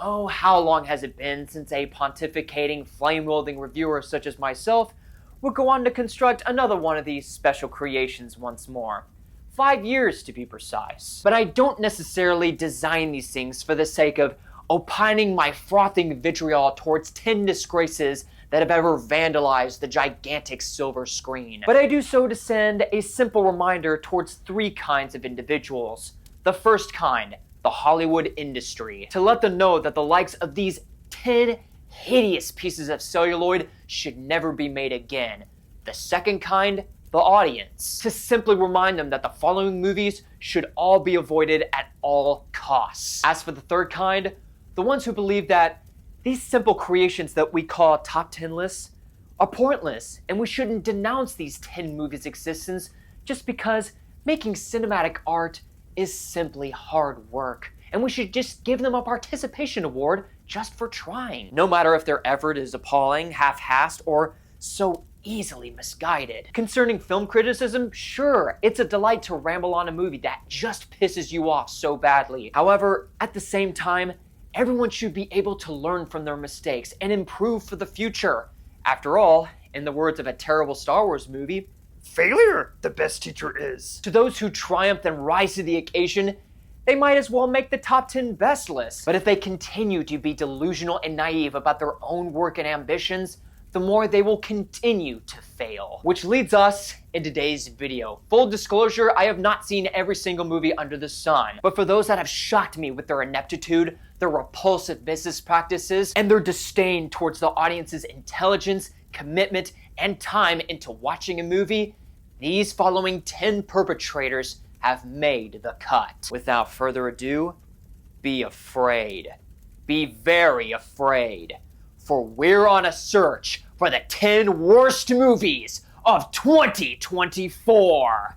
oh, how long has it been since a pontificating, flame-wielding reviewer such as myself would go on to construct another one of these special creations once more. 5 years to be precise. But I don't necessarily design these things for the sake of opining my frothing vitriol towards 10 disgraces that have ever vandalized the gigantic silver screen. But I do so to send a simple reminder towards 3 kinds of individuals. The first kind, the Hollywood industry, to let them know that the likes of these 10 hideous pieces of celluloid should never be made again. The second kind, the audience, to simply remind them that the following movies should all be avoided at all costs. As for the third kind, the ones who believe that these simple creations that we call top 10 lists are pointless, and we shouldn't denounce these 10 movies' existence just because making cinematic art is simply hard work, and we should just give them a participation award just for trying, no matter if their effort is appalling, half-assed, or so easily misguided. Concerning film criticism, sure, it's a delight to ramble on a movie that just pisses you off so badly. However, at the same time, everyone should be able to learn from their mistakes and improve for the future. After all, in the words of a terrible Star Wars movie, failure, the best teacher is. To those who triumph and rise to the occasion, they might as well make the top 10 best list. But if they continue to be delusional and naive about their own work and ambitions, the more they will continue to fail. Which leads us in today's video. Full disclosure, I have not seen every single movie under the sun, but for those that have shocked me with their ineptitude, their repulsive business practices, and their disdain towards the audience's intelligence, commitment, and time into watching a movie, these following 10 perpetrators have made the cut. Without further ado, be afraid. Be very afraid. For we're on a search for the 10 worst movies of 2024.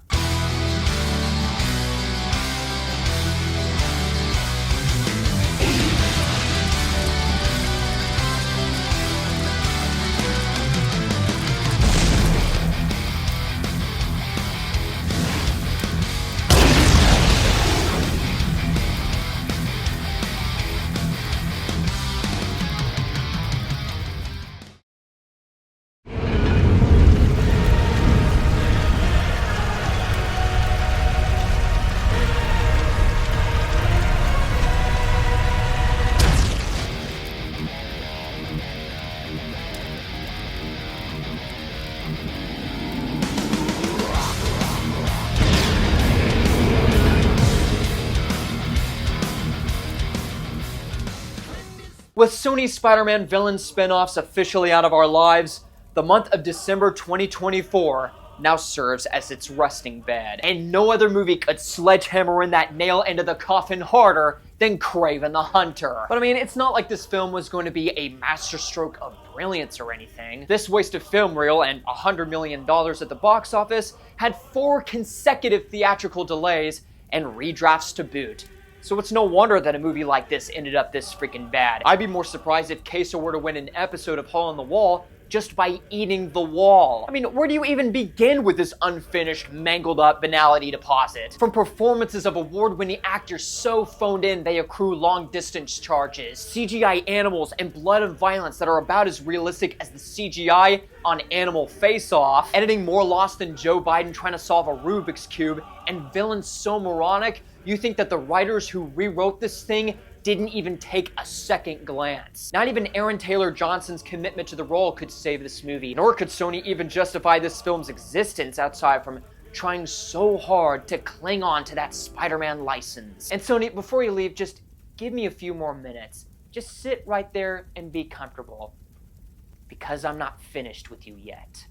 With Sony's Spider-Man villain spin-offs officially out of our lives, the month of December 2024 now serves as its resting bed. And no other movie could sledgehammer in that nail into the coffin harder than Kraven the Hunter. But I mean, it's not like this film was going to be a masterstroke of brilliance or anything. This waste of film reel and $100 million at the box office had 4 consecutive theatrical delays and redrafts to boot. So it's no wonder that a movie like this ended up this freaking bad. I'd be more surprised if Queso were to win an episode of Hole in the Wall just by eating the wall. I mean, where do you even begin with this unfinished, mangled up banality deposit? From performances of award-winning actors so phoned in they accrue long-distance charges, CGI animals and blood and violence that are about as realistic as the CGI on Animal Face-Off, editing more lost than Joe Biden trying to solve a Rubik's Cube, and villains so moronic, you think that the writers who rewrote this thing didn't even take a second glance. Not even Aaron Taylor Johnson's commitment to the role could save this movie, nor could Sony even justify this film's existence outside from trying so hard to cling on to that Spider-Man license. And Sony, before you leave, just give me a few more minutes. Just sit right there and be comfortable, because I'm not finished with you yet.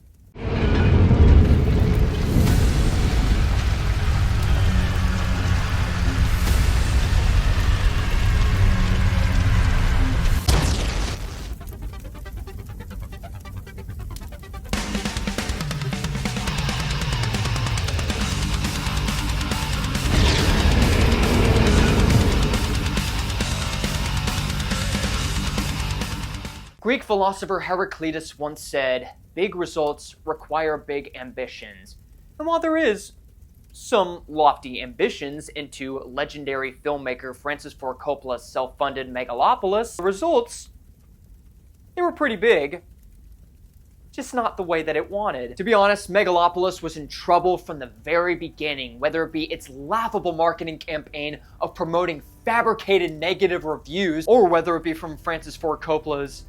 Greek philosopher Heraclitus once said, "Big results require big ambitions." And while there is some lofty ambitions into legendary filmmaker Francis Ford Coppola's self-funded Megalopolis, the results, they were pretty big, just not the way that it wanted. To be honest, Megalopolis was in trouble from the very beginning, whether it be its laughable marketing campaign of promoting fabricated negative reviews, or whether it be from Francis Ford Coppola's,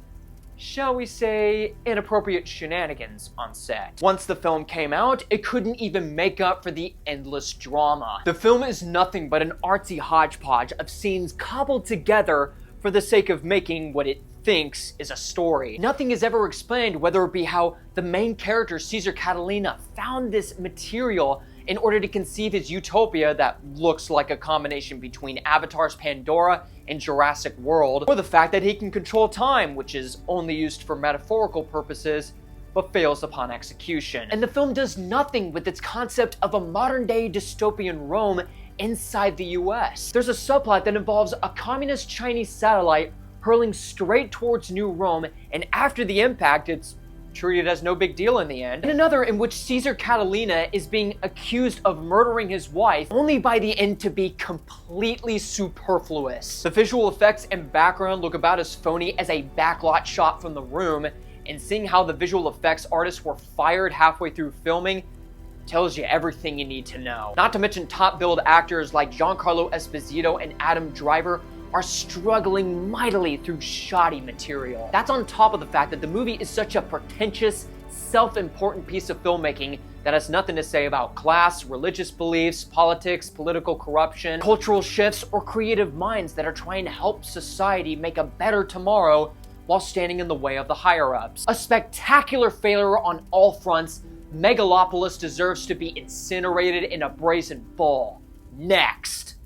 shall we say, inappropriate shenanigans on set. Once the film came out, it couldn't even make up for the endless drama. The film is nothing but an artsy hodgepodge of scenes cobbled together for the sake of making what it thinks is a story. Nothing is ever explained, whether it be how the main character, Caesar Catalina, found this material in order to conceive his utopia that looks like a combination between Avatar's Pandora and Jurassic World, or the fact that he can control time, which is only used for metaphorical purposes, but fails upon execution. And the film does nothing with its concept of a modern-day dystopian Rome inside the US. There's a subplot that involves a communist Chinese satellite hurling straight towards New Rome, and after the impact, it's treated as no big deal in the end. And another in which Caesar Catalina is being accused of murdering his wife, only by the end to be completely superfluous. The visual effects and background look about as phony as a backlot shot from The Room, and seeing how the visual effects artists were fired halfway through filming tells you everything you need to know. Not to mention top-billed actors like Giancarlo Esposito and Adam Driver are struggling mightily through shoddy material. That's on top of the fact that the movie is such a pretentious, self-important piece of filmmaking that has nothing to say about class, religious beliefs, politics, political corruption, cultural shifts, or creative minds that are trying to help society make a better tomorrow while standing in the way of the higher-ups. A spectacular failure on all fronts, Megalopolis deserves to be incinerated in a brazen bull. Next.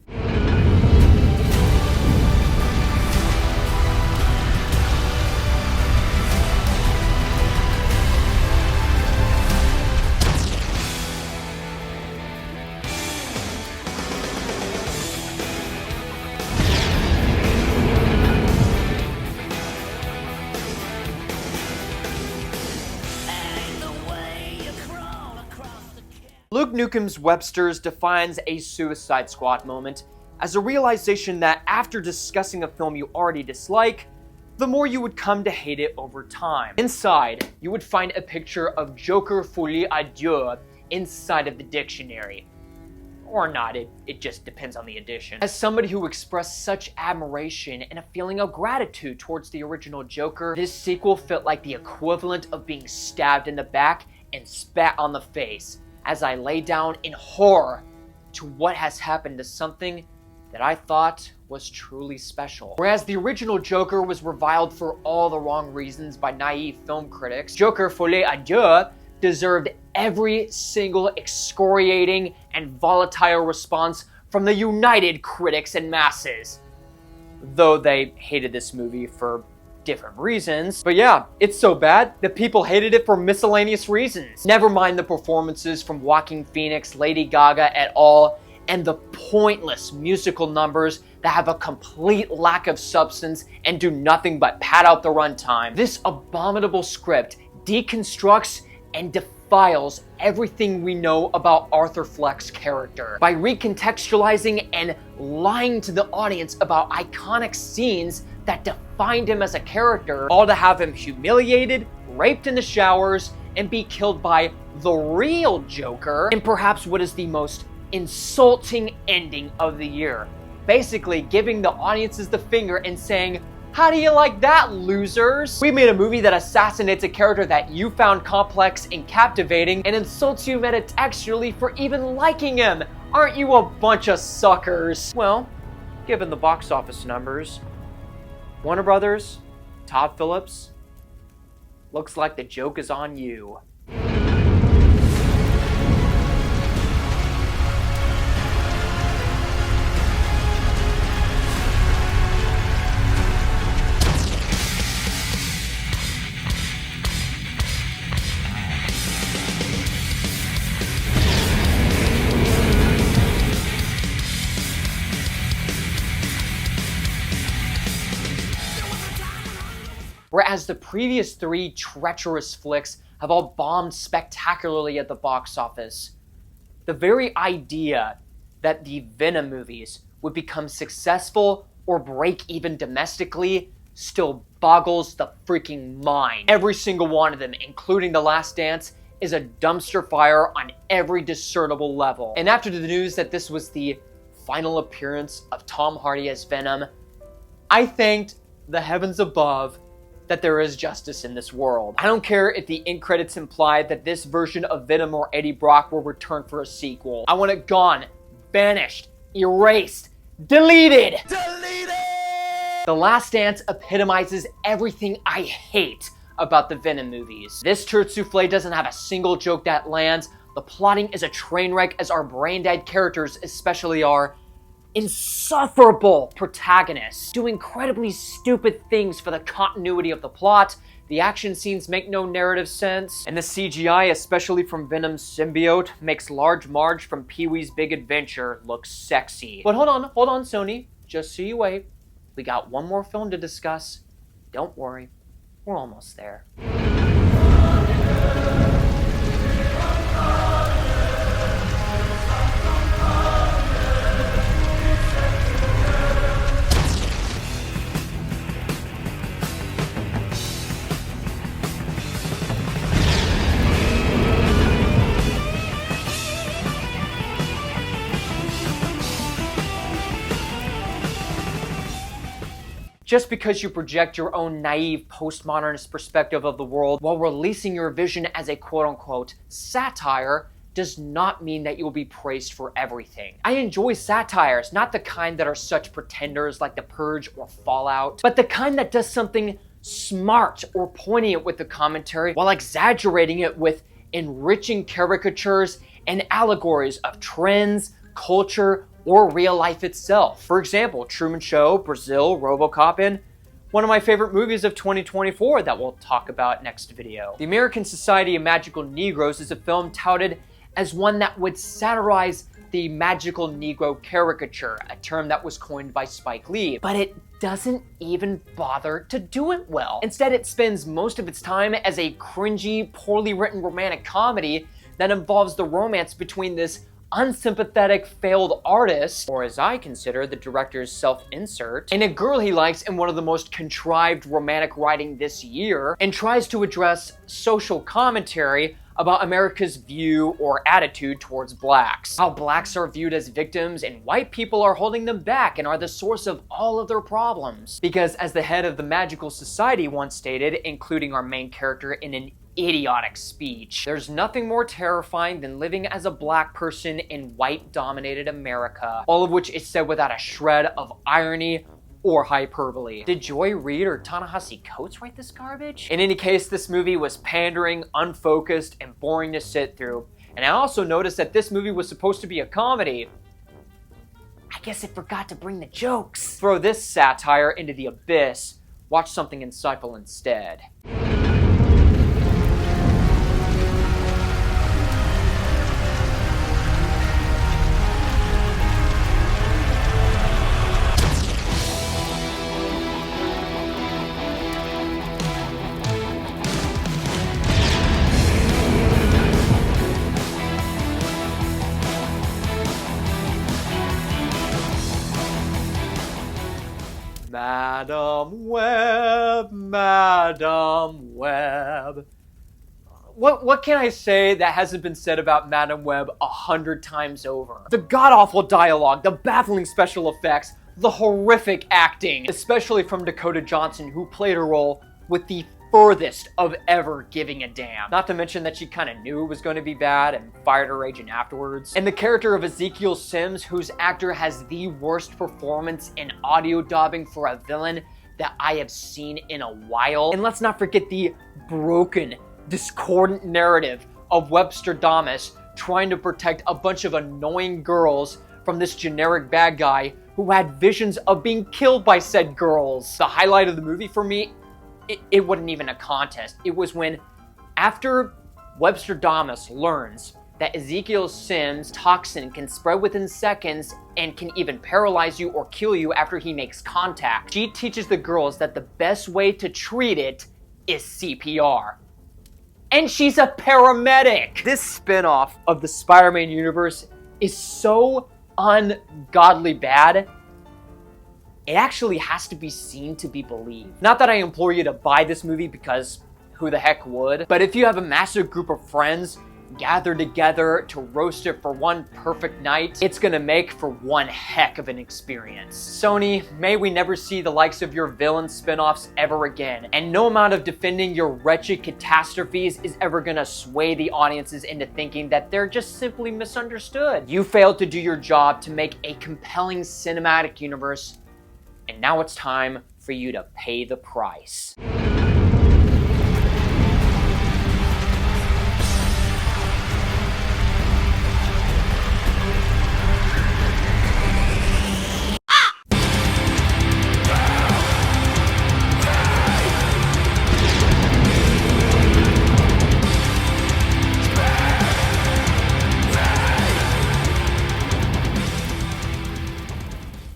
Luke Nukem's Webster's defines a Suicide Squad moment as a realization that after discussing a film you already dislike, the more you would come to hate it over time. Inside, you would find a picture of Joker Folie à Deux inside of the dictionary. Or not, it just depends on the edition. As somebody who expressed such admiration and a feeling of gratitude towards the original Joker, this sequel felt like the equivalent of being stabbed in the back and spat on the face, as I lay down in horror to what has happened to something that I thought was truly special. Whereas the original Joker was reviled for all the wrong reasons by naive film critics, Joker Folie à Deux deserved every single excoriating and volatile response from the united critics and masses. Though they hated this movie for different reasons. But yeah, it's so bad that people hated it for miscellaneous reasons. Never mind the performances from Joaquin Phoenix, Lady Gaga et al., and the pointless musical numbers that have a complete lack of substance and do nothing but pad out the runtime. This abominable script deconstructs and defiles everything we know about Arthur Fleck's character by recontextualizing and lying to the audience about iconic scenes that defined him as a character, all to have him humiliated, raped in the showers, and be killed by the real Joker in perhaps what is the most insulting ending of the year. Basically giving the audiences the finger and saying, "How do you like that, losers?" We made a movie that assassinates a character that you found complex and captivating and insults you metatextually for even liking him. Aren't you a bunch of suckers? Well, given the box office numbers, Warner Brothers, Todd Phillips, looks like the joke is on you. Whereas the previous three treacherous flicks have all bombed spectacularly at the box office, The very idea that the Venom movies would become successful or break even domestically still boggles the freaking mind. Every single one of them, including The Last Dance, is a dumpster fire on every discernible level. And after the news that this was the final appearance of Tom Hardy as Venom, I thanked the heavens above that there is justice in this world. I don't care if the end credits implied that this version of Venom or Eddie Brock will return for a sequel. I want it gone, banished, erased, deleted! Deleted! The Last Dance epitomizes everything I hate about the Venom movies. This turd souffle doesn't have a single joke that lands. The plotting is a train wreck, as our brain-dead characters, especially our insufferable protagonists, do incredibly stupid things for the continuity of the plot. The action scenes make no narrative sense, and the CGI, especially from Venom's symbiote, makes Large Marge from Pee-wee's Big Adventure look sexy. But hold on, Sony. Just so you wait. We got one more film to discuss. Don't worry, we're almost there. Just because you project your own naive postmodernist perspective of the world while releasing your vision as a quote-unquote satire does not mean that you'll be praised for everything. I enjoy satires, not the kind that are such pretenders like The Purge or Fallout, but the kind that does something smart or poignant with the commentary while exaggerating it with enriching caricatures and allegories of trends, culture, or real life itself. For example, Truman Show, Brazil, RoboCop, and one of my favorite movies of 2024 that we'll talk about next video. The American Society of Magical Negroes is a film touted as one that would satirize the magical Negro caricature, a term that was coined by Spike Lee, but it doesn't even bother to do it well. Instead, it spends most of its time as a cringy, poorly written romantic comedy that involves the romance between this unsympathetic failed artist, or as I consider the director's self-insert, and a girl he likes in one of the most contrived romantic writing this year, and tries to address social commentary about America's view or attitude towards blacks. How blacks are viewed as victims and white people are holding them back and are the source of all of their problems. Because as the head of the Magical Society once stated, including our main character in an idiotic speech, there's nothing more terrifying than living as a black person in white-dominated America. All of which is said without a shred of irony or hyperbole. Did Joy Reid or Ta-Nehisi Coates write this garbage? In any case, this movie was pandering, unfocused, and boring to sit through. And I also noticed that this movie was supposed to be a comedy. I guess it forgot to bring the jokes. Throw this satire into the abyss. Watch something insightful instead. Madam Web, Madam Web. What can I say that hasn't been said about Madam Web 100 times over? The god-awful dialogue, the baffling special effects, the horrific acting, especially from Dakota Johnson, who played a role with the furthest of ever giving a damn. Not to mention that she kind of knew it was going to be bad and fired her agent afterwards. And the character of Ezekiel Sims, whose actor has the worst performance in audio dubbing for a villain that I have seen in a while. And let's not forget the broken, discordant narrative of Webster Damas trying to protect a bunch of annoying girls from this generic bad guy who had visions of being killed by said girls. The highlight of the movie for me, it wasn't even a contest. It was when, after Webster Damas learns that Ezekiel Sims' toxin can spread within seconds and can even paralyze you or kill you after he makes contact, she teaches the girls that the best way to treat it is CPR. And she's a paramedic! This spin-off of the Spider-Man universe is so ungodly bad, it actually has to be seen to be believed. Not that I implore you to buy this movie, because who the heck would? But if you have a massive group of friends gathered together to roast it for one perfect night, it's gonna make for one heck of an experience. Sony, may we never see the likes of your villain spin-offs ever again, and no amount of defending your wretched catastrophes is ever gonna sway the audiences into thinking that they're just simply misunderstood. You failed to do your job to make a compelling cinematic universe, and now it's time for you to pay the price.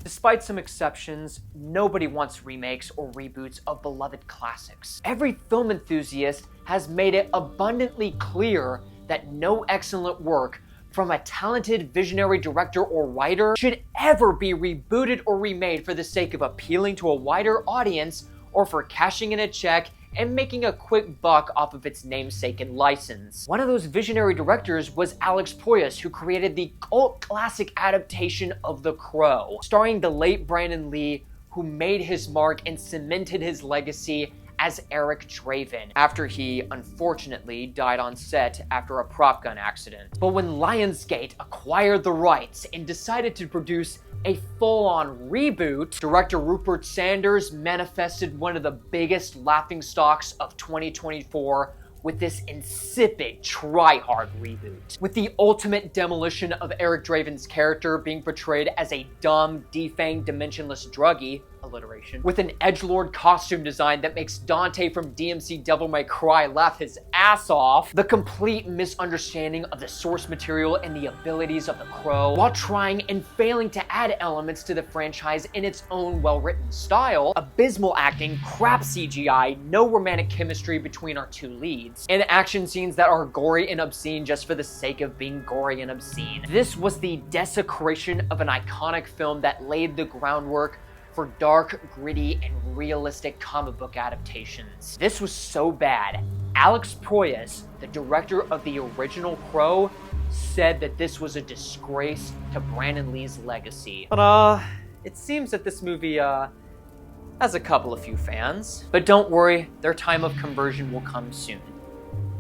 Despite some exceptions, nobody wants remakes or reboots of beloved classics. Every film enthusiast has made it abundantly clear that no excellent work from a talented visionary director or writer should ever be rebooted or remade for the sake of appealing to a wider audience or for cashing in a check and making a quick buck off of its namesake and license. One of those visionary directors was Alex Proyas, who created the cult classic adaptation of The Crow, starring the late Brandon Lee, who made his mark and cemented his legacy as Eric Draven, after he unfortunately died on set after a prop gun accident. But when Lionsgate acquired the rights and decided to produce a full-on reboot, director Rupert Sanders manifested one of the biggest laughingstocks of 2024 with this insipid, try-hard reboot. With the ultimate demolition of Eric Draven's character being portrayed as a dumb, defanged, dimensionless druggie, alliteration, with an edgelord costume design that makes Dante from DMC Devil May Cry laugh his ass off, the complete misunderstanding of the source material and the abilities of the Crow, while trying and failing to add elements to the franchise in its own well-written style, abysmal acting, crap CGI, no romantic chemistry between our two leads, and action scenes that are gory and obscene just for the sake of being gory and obscene. This was the desecration of an iconic film that laid the groundwork for dark, gritty, and realistic comic book adaptations. This was so bad, Alex Proyas, the director of the original Crow, said that this was a disgrace to Brandon Lee's legacy. But it seems that this movie has a couple of few fans. But don't worry, their time of conversion will come soon.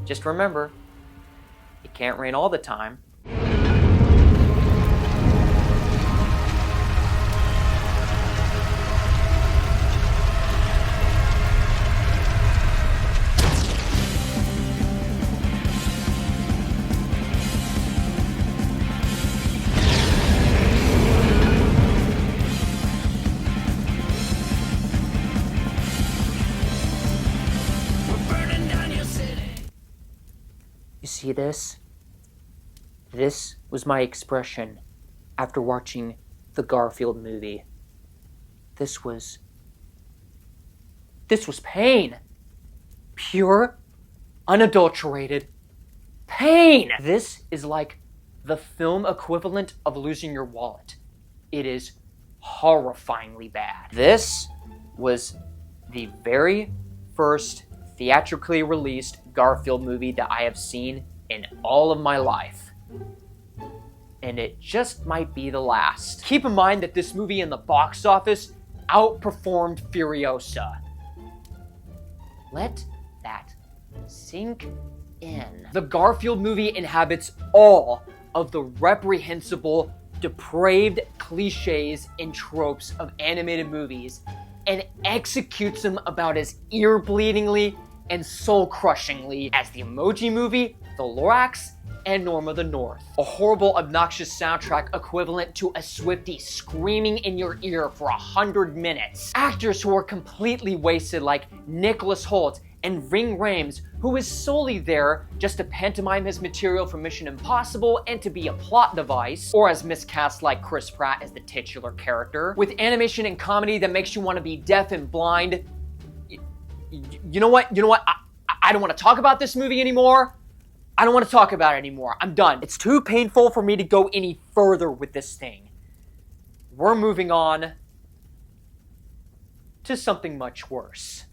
Just remember, it can't rain all the time. See this? This was my expression after watching the Garfield movie. This was pain. Pure, unadulterated pain. This is like the film equivalent of losing your wallet. It is horrifyingly bad. This was the very first theatrically released Garfield movie that I have seen in all of my life. And it just might be the last. Keep in mind that this movie in the box office outperformed Furiosa. Let that sink in. The Garfield movie inhabits all of the reprehensible, depraved cliches and tropes of animated movies and executes them about as ear-bleedingly and soul-crushingly as the Emoji Movie, The Lorax, and Norma the North. A horrible, obnoxious soundtrack equivalent to a Swiftie screaming in your ear for 100 minutes. Actors who are completely wasted like Nicholas Hoult and Ving Rhames, who is solely there just to pantomime his material for Mission Impossible and to be a plot device, or as miscast like Chris Pratt as the titular character, with animation and comedy that makes you want to be deaf and blind. You know what? I don't want to talk about this movie anymore. I don't want to talk about it anymore. I'm done. It's too painful for me to go any further with this thing. We're moving on to something much worse.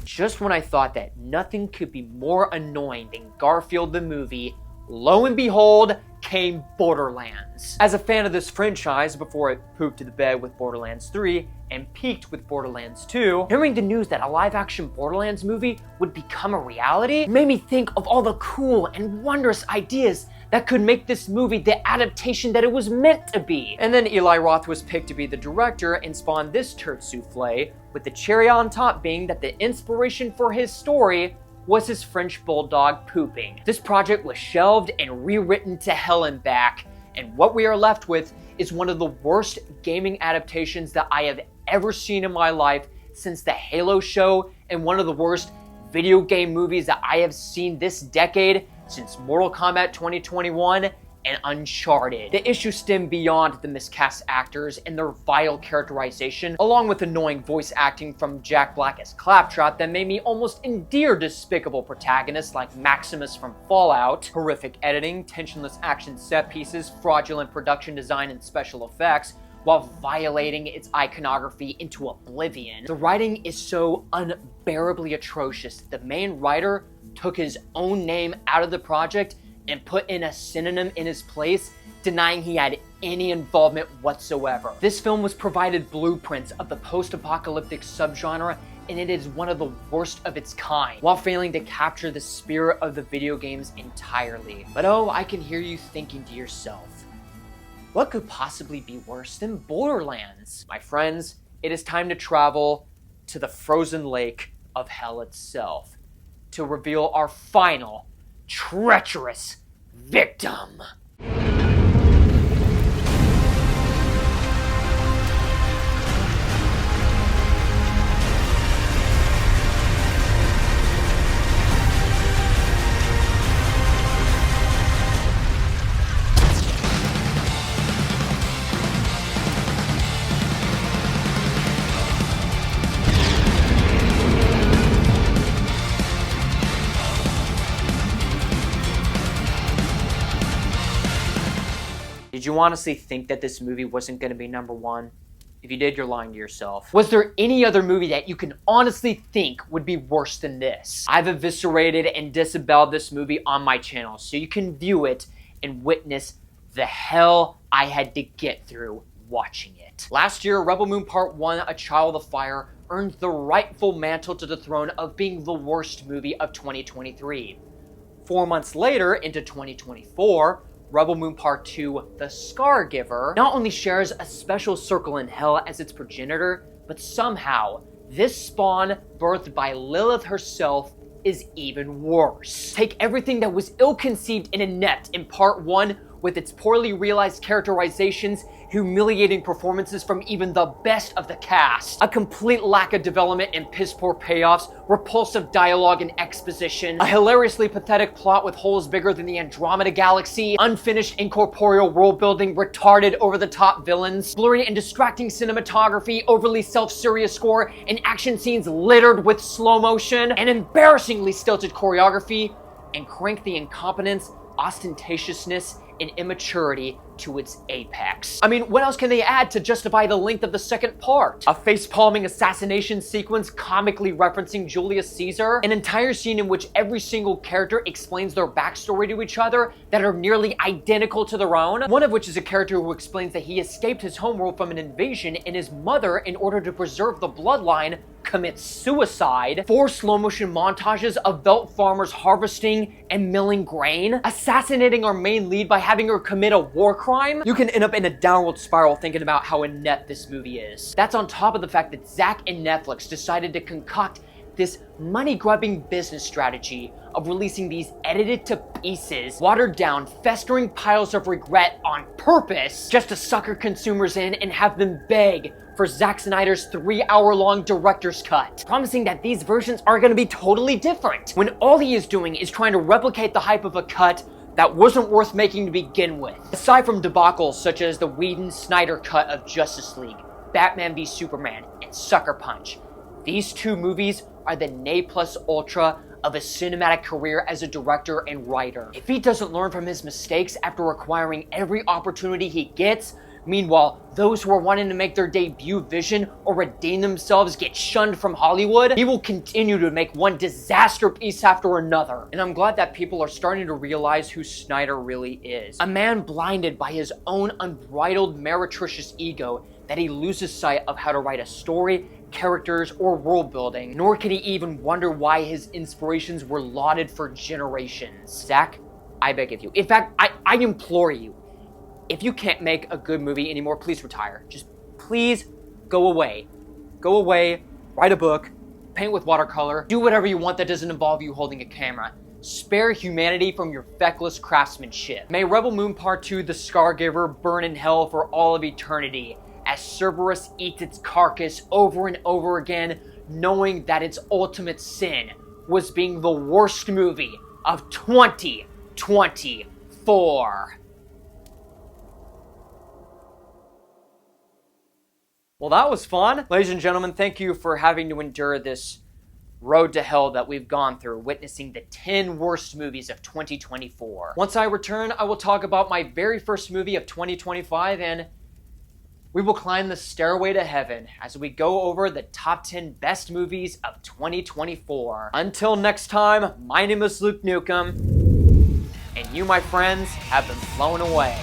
Just when I thought that nothing could be more annoying than Garfield the movie, lo and behold, came Borderlands. As a fan of this franchise before it pooped to the bed with Borderlands 3 and peaked with Borderlands 2, hearing the news that a live-action Borderlands movie would become a reality made me think of all the cool and wondrous ideas that could make this movie the adaptation that it was meant to be. And then Eli Roth was picked to be the director and spawned this turd souffle, with the cherry on top being that the inspiration for his story was his French bulldog pooping. This project was shelved and rewritten to hell and back, and what we are left with is one of the worst gaming adaptations that I have ever seen in my life since the Halo show, and one of the worst video game movies that I have seen this decade since Mortal Kombat 2021 and Uncharted. The issues stem beyond the miscast actors and their vile characterization, along with annoying voice acting from Jack Black as Claptrap that made me almost endear despicable protagonists like Maximus from Fallout, horrific editing, tensionless action set pieces, fraudulent production design and special effects, while violating its iconography into oblivion. The writing is so unbearably atrocious that the main writer took his own name out of the project and put in a synonym in his place, denying he had any involvement whatsoever. This film was provided blueprints of the post-apocalyptic subgenre, and it is one of the worst of its kind, while failing to capture the spirit of the video games entirely. But oh, I can hear you thinking to yourself, what could possibly be worse than Borderlands? My friends, it is time to travel to the frozen lake of hell itself to reveal our final, treacherous victim. Did you honestly think that this movie wasn't going to be number one? If you did, you're lying to yourself. Was there any other movie that you can honestly think would be worse than this? I've eviscerated and disavowed this movie on my channel, so you can view it and witness the hell I had to get through watching it. Last year, Rebel Moon Part 1, A Child of Fire, earned the rightful mantle to the throne of being the worst movie of 2023. 4 months later, into 2024, Rebel Moon Part 2, The Scargiver, not only shares a special circle in hell as its progenitor, but somehow, this spawn, birthed by Lilith herself, is even worse. Take everything that was ill-conceived and inept in Part 1 with its poorly realized characterizations, humiliating performances from even the best of the cast, a complete lack of development and piss-poor payoffs, repulsive dialogue and exposition, a hilariously pathetic plot with holes bigger than the Andromeda Galaxy, unfinished incorporeal world-building, retarded over-the-top villains, blurry and distracting cinematography, overly self-serious score, and action scenes littered with slow motion, and embarrassingly stilted choreography, and crank the incompetence, ostentatiousness, and immaturity to its apex. I mean, what else can they add to justify the length of the second part? A face-palming assassination sequence comically referencing Julius Caesar? An entire scene in which every single character explains their backstory to each other that are nearly identical to their own? One of which is a character who explains that he escaped his homeworld from an invasion and his mother, in order to preserve the bloodline, commits suicide. 4 slow-motion montages of Veld farmers harvesting and milling grain, assassinating our main lead by having her commit a war crime. You can end up in a downward spiral thinking about how inept this movie is. That's on top of the fact that Zack and Netflix decided to concoct this money-grubbing business strategy of releasing these edited-to-pieces, watered-down, festering piles of regret on purpose just to sucker consumers in and have them beg for Zack Snyder's 3-hour-long director's cut, promising that these versions are going to be totally different, when all he is doing is trying to replicate the hype of a cut that wasn't worth making to begin with. Aside from debacles such as the Whedon-Snyder cut of Justice League, Batman v Superman, and Sucker Punch, these two movies are the ne plus ultra of a cinematic career as a director and writer. If he doesn't learn from his mistakes after acquiring every opportunity he gets, meanwhile, those who are wanting to make their debut vision or redeem themselves get shunned from Hollywood, he will continue to make one disaster piece after another. And I'm glad that people are starting to realize who Snyder really is. A man blinded by his own unbridled meretricious ego that he loses sight of how to write a story, characters, or world building, nor can he even wonder why his inspirations were lauded for generations. Zack, I beg of you. In fact, I implore you, if you can't make a good movie anymore, please retire. Just please go away. Go away, write a book, paint with watercolor, do whatever you want that doesn't involve you holding a camera. Spare humanity from your feckless craftsmanship. May Rebel Moon Part 2, The Scargiver, burn in hell for all of eternity, as Cerberus eats its carcass over and over again, knowing that its ultimate sin was being the worst movie of 2024. Well, that was fun. Ladies and gentlemen, thank you for having to endure this road to hell that we've gone through, witnessing the 10 worst movies of 2024. Once I return, I will talk about my very first movie of 2025, and we will climb the stairway to heaven as we go over the top 10 best movies of 2024. Until next time, my name is Luke Nukem, and you, my friends, have been blown away.